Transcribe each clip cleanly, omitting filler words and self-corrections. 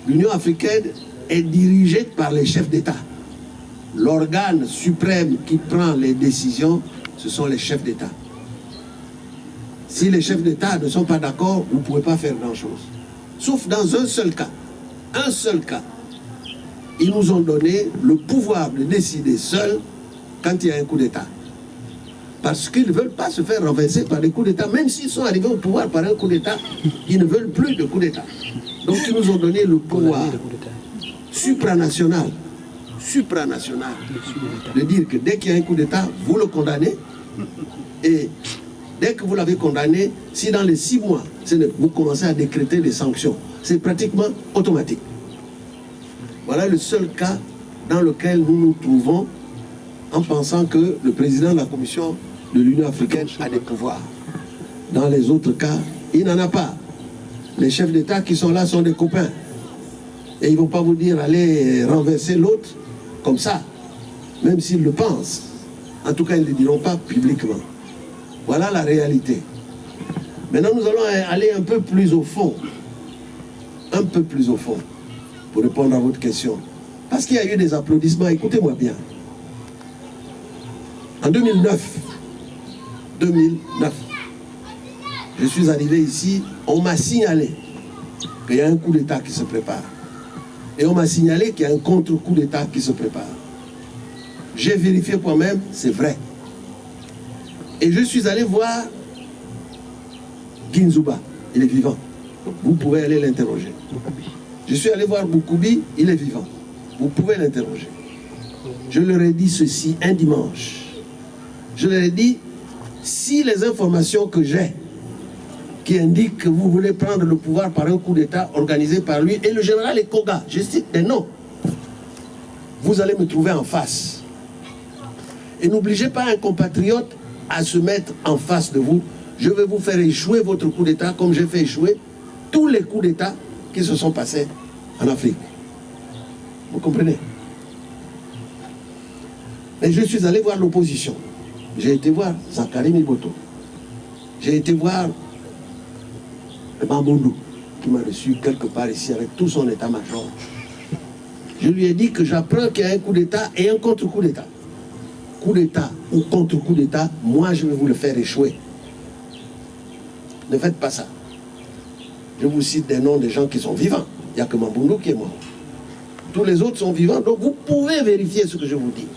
l'Union africaine est dirigée par les chefs d'État. L'organe suprême qui prend les décisions, ce sont les chefs d'État. Si les chefs d'État ne sont pas d'accord, vous ne pouvez pas faire grand-chose. Sauf dans un seul cas. Un seul cas. Ils nous ont donné le pouvoir de décider seuls quand il y a un coup d'État. Parce qu'ils ne veulent pas se faire renverser par des coups d'État. Même s'ils sont arrivés au pouvoir par un coup d'État, ils ne veulent plus de coup d'État. Donc ils nous ont donné le pouvoir supranational, de dire que dès qu'il y a un coup d'État, vous le condamnez. Et dès que vous l'avez condamné, si dans les 6 mois, vous commencez à décréter des sanctions, c'est pratiquement automatique. Voilà le seul cas dans lequel nous nous trouvons en pensant que le président de la Commission de l'Union africaine a des pouvoirs. Dans les autres cas, il n'en a pas. Les chefs d'État qui sont là sont des copains. Et ils ne vont pas vous dire allez renverser l'autre comme ça, même s'ils le pensent. En tout cas, ils ne le diront pas publiquement. Voilà la réalité. Maintenant, nous allons aller un peu plus au fond. Un peu plus au fond, pour répondre à votre question. Parce qu'il y a eu des applaudissements, écoutez-moi bien. En 2009, je suis arrivé ici, on m'a signalé qu'il y a un coup d'État qui se prépare. Et on m'a signalé qu'il y a un contre-coup d'État qui se prépare. J'ai vérifié moi-même, c'est vrai. Et je suis allé voir Ginzuba, il est vivant. Vous pouvez aller l'interroger. Je suis allé voir Boukoubi, il est vivant. Vous pouvez l'interroger. Je leur ai dit ceci un dimanche. Je leur ai dit, si les informations que j'ai, qui indiquent que vous voulez prendre le pouvoir par un coup d'État organisé par lui, et le général Ekoga, je cite des noms, vous allez me trouver en face. Et n'obligez pas un compatriote à se mettre en face de vous. Je vais vous faire échouer votre coup d'État comme j'ai fait échouer tous les coups d'État qui se sont passés en Afrique. Vous comprenez? Et je suis allé voir l'opposition. J'ai été voir Zakari Miboto. J'ai été voir Mamboundou, qui m'a reçu quelque part ici avec tout son état-major. Je lui ai dit que j'apprends qu'il y a un coup d'État et un contre-coup d'État. Coup d'État ou contre-coup d'État, moi je vais vous le faire échouer. Ne faites pas ça. Je vous cite des noms des gens qui sont vivants. Il n'y a que Mamboundou qui est mort. Tous les autres sont vivants, donc vous pouvez vérifier ce que je vous dis.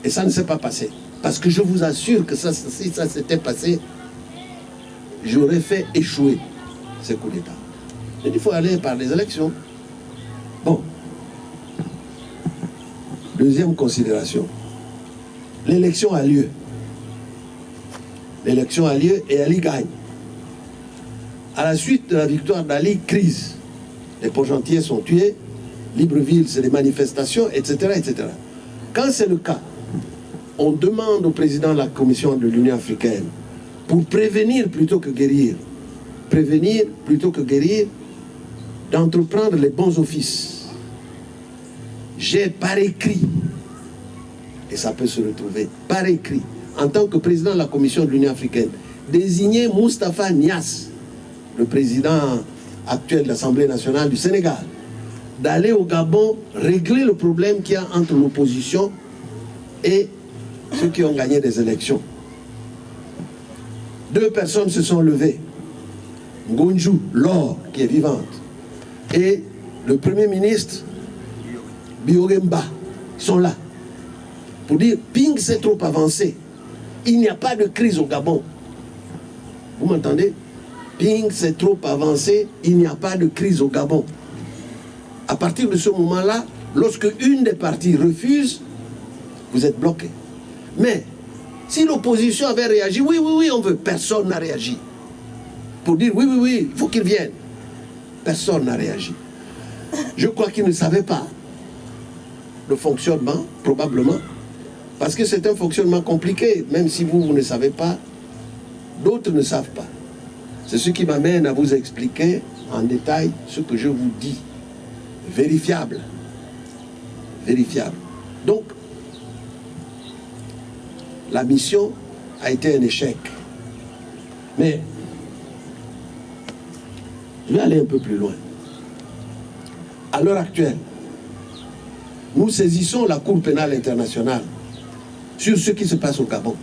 Et ça ne s'est pas passé. Parce que je vous assure que si ça s'était passé, j'aurais fait échouer ces coups d'État. Il faut aller par des élections. Bon. Deuxième considération. L'élection a lieu. L'élection a lieu et Ali gagne. À la suite de la victoire d'Ali, crise. Les Port-Gentillet sont tués, Libreville, c'est des manifestations, etc., etc. Quand c'est le cas, on demande au président de la Commission de l'Union africaine, pour prévenir plutôt que guérir, d'entreprendre les bons offices. J'ai par écrit, et ça peut se retrouver, par écrit, en tant que président de la Commission de l'Union africaine, désigné Moustapha Niasse, le président actuel de l'Assemblée nationale du Sénégal, d'aller au Gabon régler le problème qu'il y a entre l'opposition et ceux qui ont gagné des élections. 2 personnes se sont levées. Ngonjou, Laure, qui est vivante, et le Premier ministre, Biogemba, sont là. Pour dire, Ping c'est trop avancé. Il n'y a pas de crise au Gabon. Vous m'entendez? Ping c'est trop avancé, il n'y a pas de crise au Gabon. À partir de ce moment-là, lorsque une des parties refuse, vous êtes bloqué. Mais si l'opposition avait réagi, oui, on veut, personne n'a réagi. Pour dire oui, il faut qu'ils viennent. Personne n'a réagi. Je crois qu'ils ne savaient pas le fonctionnement, probablement, parce que c'est un fonctionnement compliqué, même si vous ne savez pas, d'autres ne savent pas. C'est ce qui m'amène à vous expliquer en détail ce que je vous dis. Vérifiable. Vérifiable. Donc, la mission a été un échec. Mais, je vais aller un peu plus loin. à l'heure actuelle, nous saisissons la Cour pénale internationale sur ce qui se passe au Gabon.